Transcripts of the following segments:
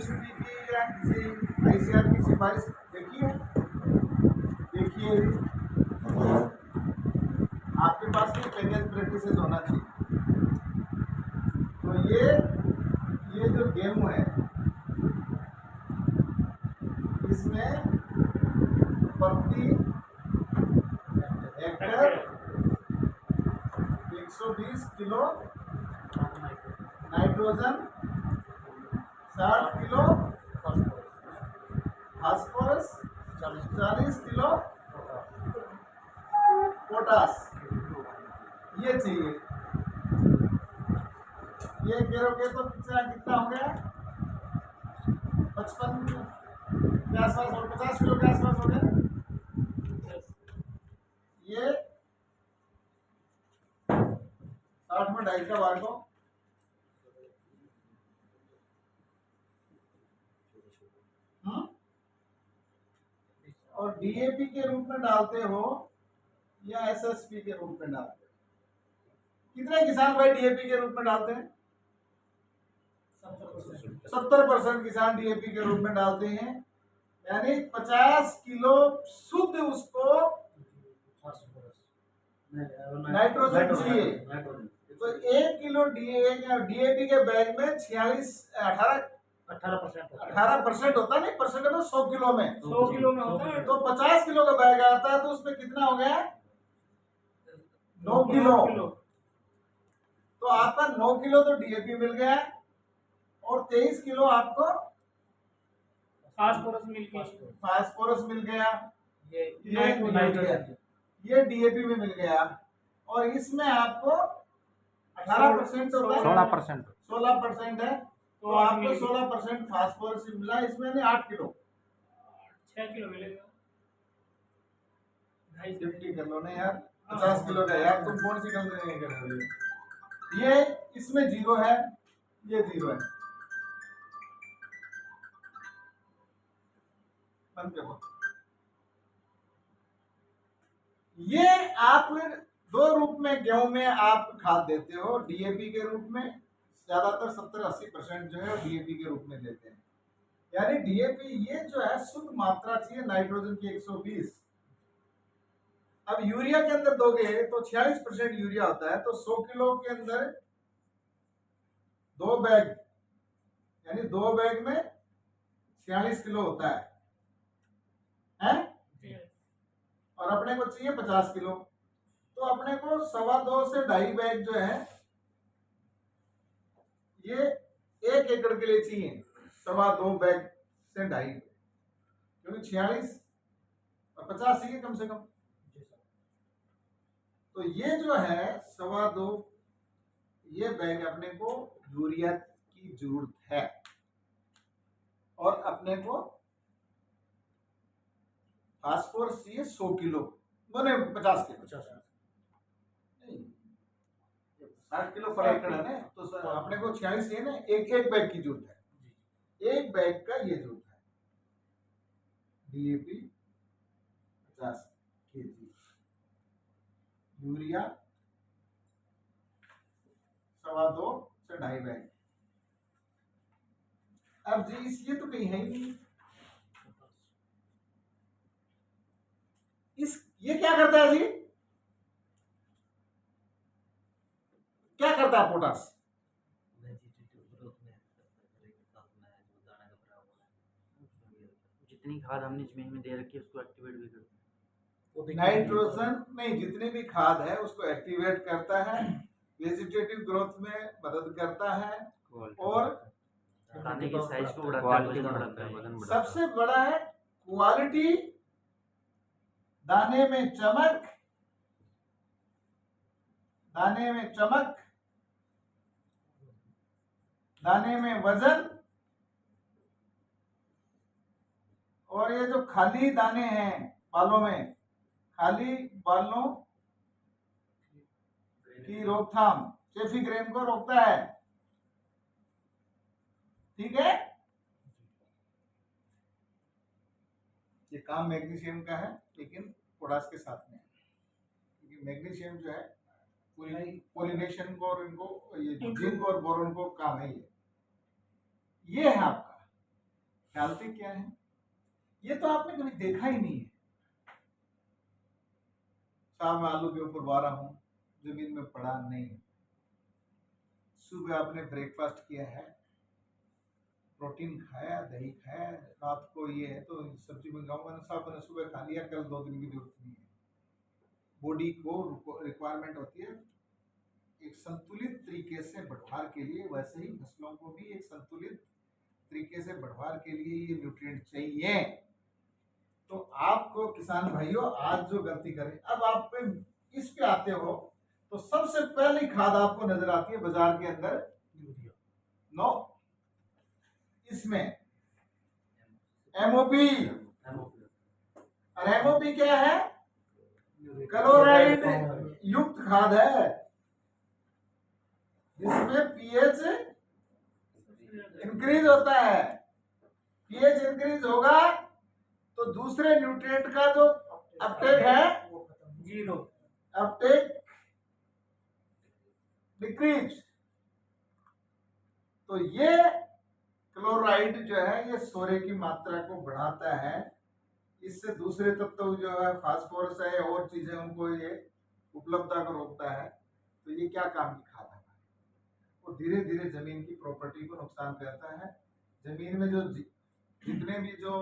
NHP की या किसी आईसीआर की सिफारिश देखी है? देखिए आपके पास भी पैकेज प्रैक्टिसेस होना चाहिए। तो ये जो गेहूं है इसमें प्रति Hector 120 kilo nitrogen, 60 kilo phosphorus, 40 kilo potash ये चाहिए। ये करोगे तो कितना हो गया? 55 के आसपास और 50 किलो के आसपास हो गया। ये 60 में 2.5 का भाग दो, और डीएपी के रूप में डालते हो या एसएसपी के रूप में डालते हो? कितने किसान भाई डीएपी के रूप में डालते हैं? 70% किसान डीएपी के रूप में डालते हैं। यानी 50 किलो शुद्ध उसको नाइट्रोजन चाहिए। तो 1 किलो डीएपी के बैग में 18% होता नहीं, परसेंट में 100 किलो में 100 किलो में होता है। तो 50 किलो का बैग आता है तो उसमें कितना हो गया? 9 किलो। तो आपका 9 किलो तो डीएपी मिल गया और 23 किलो आपको फास्फोरस मिल गया। ये डीएपी में मिल गया और इसमें आपको 18% 16% है। तो आपको 16% फास्फोरस मिला, इसमें नहीं 8 किलो 6 किलो मिलेगा। 50 कर लो ना यार, 50 किलो का यार, तुम कौन सी गलती नहीं कर रहे हो? ये इसमें 0 है, ये 0 है। बंद कर दो। ये आप दो रूप में गेहूं में आप खाद देते हो, डीएपी के रूप में, ज्यादातर 70-80% जो है डीएपी के रूप में देते हैं। यानी डीएपी ये जो है शुद्ध मात्रा चाहिए नाइट्रोजन की 120। अब यूरिया के अंदर दोगे तो 46% यूरिया होता है, तो 100 किलो के अंदर 2 बैग, यानी 2 बैग में 46 किलो होता है और अपने को चाहिए 50 किलो। तो अपने को 2.25 से 2.5 बैग जो है ये 1 एकड़ के लिए चाहिए, 2.25 बैग से 2.5, क्योंकि 46 और 50 चाहिए कम से कम। तो ये जो है 2.25 ये बैग अपने को यूरिया की जरूरत है और अपने को फास्फोरस चाहिए 100 किलो, मैंने 50 किलो, 60 किलो पर एकड़ है ना, तो अपने को 46 है ना, एक बैग की जरूरत है, एक बैग का ये जरूरत है। डीएपी 50 केजी, यूरिया 2.25 से 2.5 बैग। अब जी इसलिए तो कहीं है ही नहीं। ये क्या करता है जी? क्या करता है पोटास? जितनी खाद हमने जमीन में दे रखी है उसको एक्टिवेट भी करता है। नाइट्रोजन नहीं, जितनी भी खाद है उसको एक्टिवेट करता है, वेजिटेटिव ग्रोथ में मदद करता है और दाने की साइज को बढ़ाता है, वजन बढ़ाता है। सबसे बड़ा है क्वालिटी, दाने में चमक, दाने में चमक, दाने में वजन, और ये जो खाली दाने हैं बालों में, खाली बालों की रोकथाम, चेफी ग्रेन को रोकता है। ठीक है, ये काम मैग्नीशियम का है लेकिन पोटास के साथ में है, क्योंकि मैग्नीशियम जो है पॉलिनेशन को और इनको ये जिंक और बोरोन को काम है। ये है आपका डालते क्या है, ये तो आपने कभी देखा ही नहीं है। शाम में आलू के ऊपर बारा हूं, जमीन में पड़ा नहीं। सुबह आपने ब्रेकफास्ट किया है, प्रोटीन खाया, दही खाया, रात को ये है तो सब्जी मंगाऊंगा ना, साहब मैंने सुबह खा लिया, कल 2 दिन की जरूरत नहीं है। बॉडी को रिक्वायरमेंट होती है एक संतुलित तरीके से बढ़वार के लिए, वैसे ही फसलों को भी एक संतुलित तरीके से बढ़वार के लिए ये न्यूट्रिएंट चाहिए। तो आपको किसान भाइयों आज जो गलती करें, अब आप इस पे आते हो तो सबसे पहली खाद आपको नजर आती है बाजार के अंदर यूरिया। नो, इसमें एमओपी, और एमओपी क्या है, क्लोराइड युक्त खाद है, जिसमें पीएच इंक्रीज होता है। पीएच इंक्रीज होगा तो दूसरे न्यूट्रिएंट का जो अपटेक है जीरो, अपटेक डिक्रीज। तो ये क्लोराइड जो है ये सोरे की मात्रा को बढ़ाता है, इससे दूसरे तत्व जो है फास्फोरस है और चीजें उनको ये उपलब्धता को रोकता है। तो ये क्या काम की खाद है, वो धीरे धीरे जमीन की प्रॉपर्टी को नुकसान करता है। जमीन में जो जितने भी जो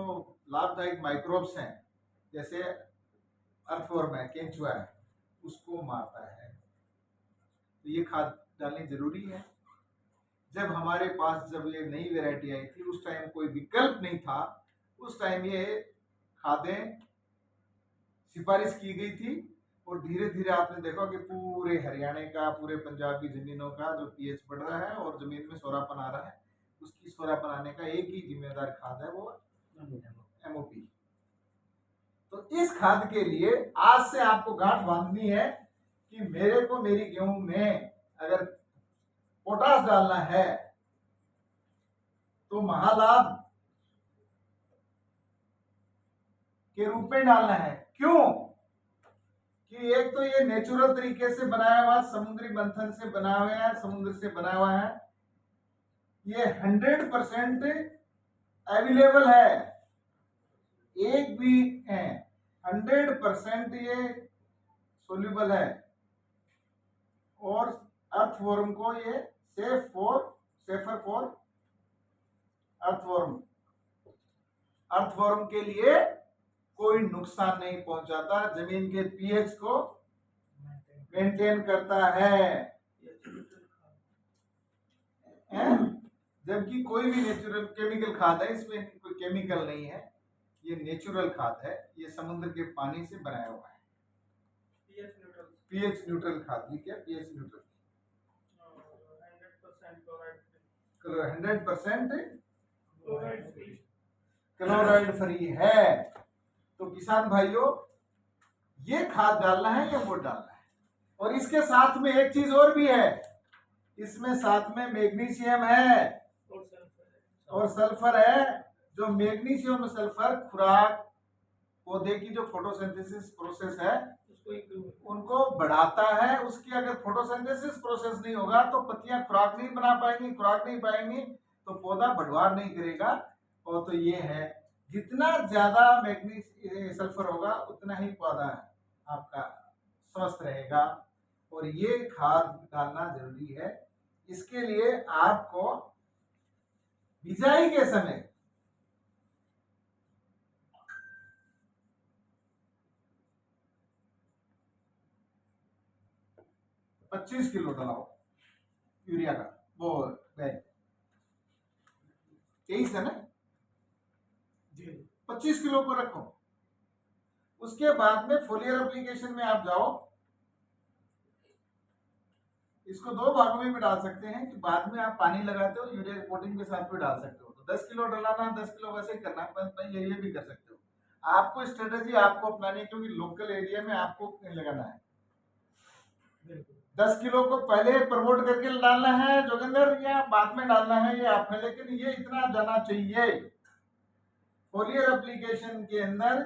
लाभदायक माइक्रोब्स हैं, जैसे अर्थवर्म है, केंचुआ है, उसको मारता है। तो ये खाद डालनी जरूरी है। जब हमारे पास जब ये नई वैरायटी आई थी उस टाइम कोई विकल्प नहीं था, उस टाइम ये खादें सिफारिश की गई थी, और धीरे धीरे आपने देखा कि पूरे हरियाणा का, पूरे पंजाब की जमीनों का जो पीएच बढ़ रहा है और जमीन में सोरापन आ रहा है, उसकी सोरापन आने का एक ही जिम्मेदार खाद है, वो एमओपी। तो इस खाद के लिए आज से आपको गांठ बांधनी है कि मेरे को मेरी गेहूं में अगर पोटास डालना है तो महालाभ के रूप में डालना है। क्यों कि एक तो ये नेचुरल तरीके से बनाया हुआ, समुद्री मंथन से बना हुआ है, समुद्र से बना हुआ है, ये 100% अवेलेबल है, एक भी है, 100% ये सोल्यूबल है, और अर्थवर्म को ये सेफर फॉर अर्थवर्म के लिए कोई नुकसान नहीं पहुंचाता, जमीन के पीएच को मेंटेन करता है। जबकि कोई भी नेचुरल केमिकल खाद है, इसमें कोई केमिकल नहीं है, ये नेचुरल खाद है, ये समुद्र के पानी से बनाया हुआ है। पीएच न्यूट्रल खाद भी क्या, पीएच न्यूट्रल 100% क्लोराइड फ्री है। तो किसान भाइयों ये खाद डालना है या वो डालना है। और इसके साथ में एक चीज और भी है, इसमें साथ में मैग्नीशियम है और सल्फर है। जो मैग्नीशियम और सल्फर खुराक पौधे की जो फोटोसिंथेसिस प्रोसेस है उनको बढ़ाता है। उसकी अगर फोटोसिंथेसिस प्रोसेस नहीं होगा तो पत्तियां खुराक नहीं बना पाएंगी, खुराक नहीं पाएंगी तो पौधा बढ़वार नहीं करेगा। और तो ये है, जितना ज्यादा मैग्नीशियम सल्फर होगा उतना ही पौधा आपका स्वस्थ रहेगा। और ये खाद डालना जरूरी है। इसके लिए आपको बिजाई के समय $25 किलो डालो यूरिया का, वो बैग 23 है ना जी, 25 किलो को रखो। उसके बाद में फोलियर एप्लीकेशन में आप जाओ, इसको 2 भागों में भी डाल सकते हैं कि बाद में आप पानी लगाते हो यूरिया रिपोर्टिंग के साथ भी डाल सकते हो। तो 10 किलो डलाना, 10 किलो वैसे करना, ये भी कर सकते हो। आपको स्ट्रेटेजी आपको अपनानी है, क्योंकि लोकल एरिया में आपको लगाना है। 10 किलो को पहले प्रमोट करके डालना है जोगिंदर, या बाद में डालना है ये आप है, लेकिन ये इतना जाना चाहिए। फोलियर एप्लीकेशन के अंदर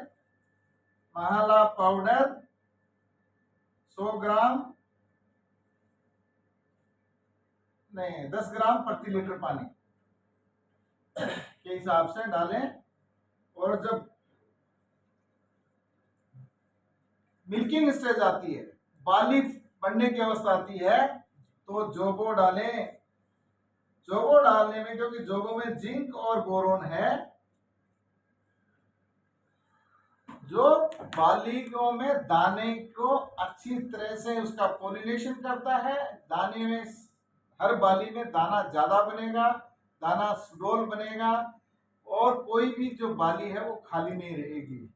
महाला पाउडर 100 ग्राम नहीं 10 ग्राम प्रति लीटर पानी के हिसाब से डालें। और जब मिल्किंग स्टेज आती है, बाली बनने की अवस्था आती है, तो जोगो डालें। जोगो डालने में, क्योंकि जोगो में जिंक और बोरोन है, जो बालियों में दाने को अच्छी तरह से उसका पोलिनेशन करता है। दाने में, हर बाली में दाना ज्यादा बनेगा, दाना सुडौल बनेगा, और कोई भी जो बाली है वो खाली नहीं रहेगी,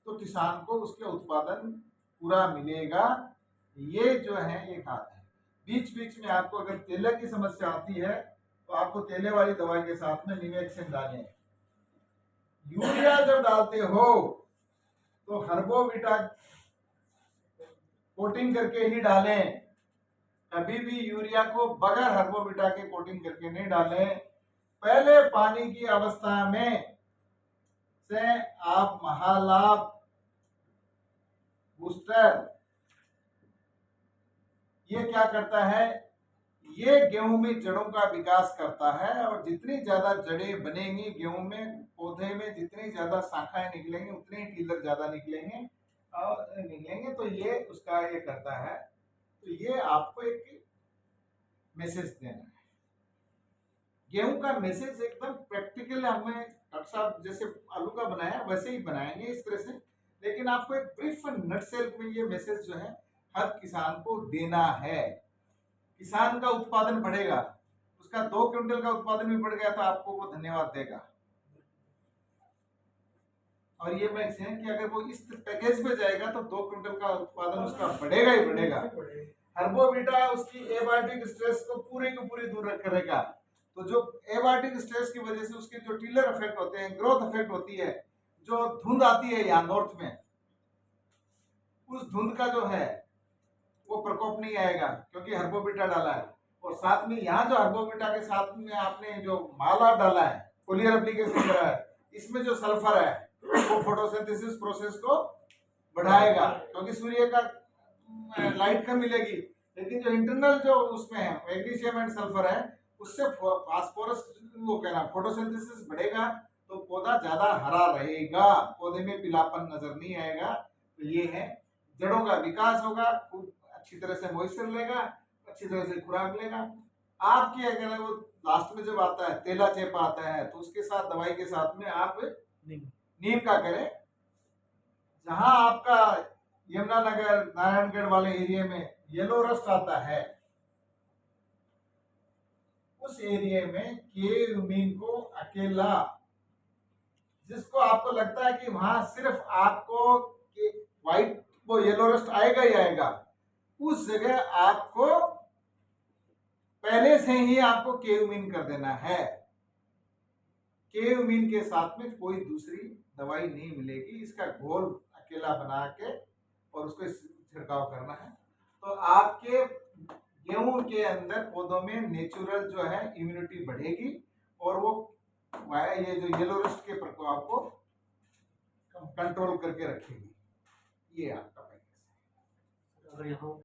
तो किसान को उसके उत्पादन पूरा मिलेगा। ये जो है एक हाथ है। बीच बीच में आपको अगर तेले की समस्या आती है तो आपको तेले वाली दवाई के साथ में निवेक्सिन डालें। यूरिया जब डालते हो तो हर्बोविटा कोटिंग करके ही डालें। कभी भी यूरिया को बगैर हर्बोविटा के कोटिंग करके नहीं डालें। पहले पानी की अवस्था में से आप महालाभ बूस्टर, ये क्या करता है, ये गेहूं में जड़ों का विकास करता है, और जितनी ज्यादा जड़ें बनेंगी गेहूं में, पौधे में जितनी ज्यादा शाखाएं निकलेंगी उतने ही टीलर ज्यादा निकलेंगे तो ये उसका ये करता है। तो ये आपको एक मैसेज देना है। गेहूं का मैसेज एकदम प्रैक्टिकल, हमें डॉक्टर साहब जैसे आलू का बनाया वैसे ही बनाएंगे इस तरह से, लेकिन आपको एक ब्रीफ नटसेल में ये मैसेज जो है हर किसान को देना है। किसान का उत्पादन बढ़ेगा, उसका 2 क्विंटल का उत्पादन भी बढ़ गया तो आपको वो धन्यवाद देगा। और ये मैसेज कि अगर वो इस पैकेज पे जाएगा तो 2 क्विंटल का उत्पादन उसका बढ़ेगा ही बढ़ेगा। हर्बोविटा उसकी एबायोटिक स्ट्रेस को पूरी की पूरी दूर करेगा। तो जो एबायोटिक स्ट्रेस की वजह से उसके जो टिलर इफेक्ट होते हैं, ग्रोथ इफेक्ट होती है, जो धुंध आती है यहाँ नॉर्थ में, उस धुंध का जो है वो प्रकोप नहीं आएगा, क्योंकि हर्बोविटा डाला है। और साथ में यहाँ जो हर्बोविटा के साथ में आपने जो माला डाला है, फोलियर एप्लीकेशन करा है, इसमें जो सल्फर है वो फोटोसिंथेसिस प्रोसेस को बढ़ाएगा, क्योंकि सूर्य का लाइट कम मिलेगी, लेकिन जो इंटरनल जो उसमें है मैग्नीशियम एंड सल्फर है, उससे फास्फोरस वो कहना फोटोसिंथेसिस बढ़ेगा, तो पौधा ज्यादा हरा रहेगा, पौधे में पीलापन नजर नहीं आएगा। तो ये है, जड़ों का विकास होगा, खूब अच्छी तरह से मॉइस्चर लेगा, अच्छी तरह से खुराक लेगा। आपकी अगर वो लास्ट में जब आता है तेला चेपा आता है, तो उसके साथ दवाई के साथ में आप नीम का करें। जहां आपका यमुनानगर नारायणगढ़ वाले एरिया में येलो रस्ट आता है, उस एरिया में के को अकेला, जिसको आपको लगता है कि वहां सिर्फ आपको व्हाइट वो येलो रस्ट आएगा ही आएगा, उस जगह आपको पहले से ही आपको केउमीन कर देना है। केउमीन के साथ में कोई दूसरी दवाई नहीं मिलेगी, इसका घोल अकेला बना के और उसको छिड़काव करना है। तो आपके गेहूं के अंदर पौधों में नेचुरल जो है इम्यूनिटी बढ़ेगी, और वो ये जो येलो रस्ट के प्रकोप को कंट्रोल करके रखेगी। ये आपका पैकेज है। अगर यहाँ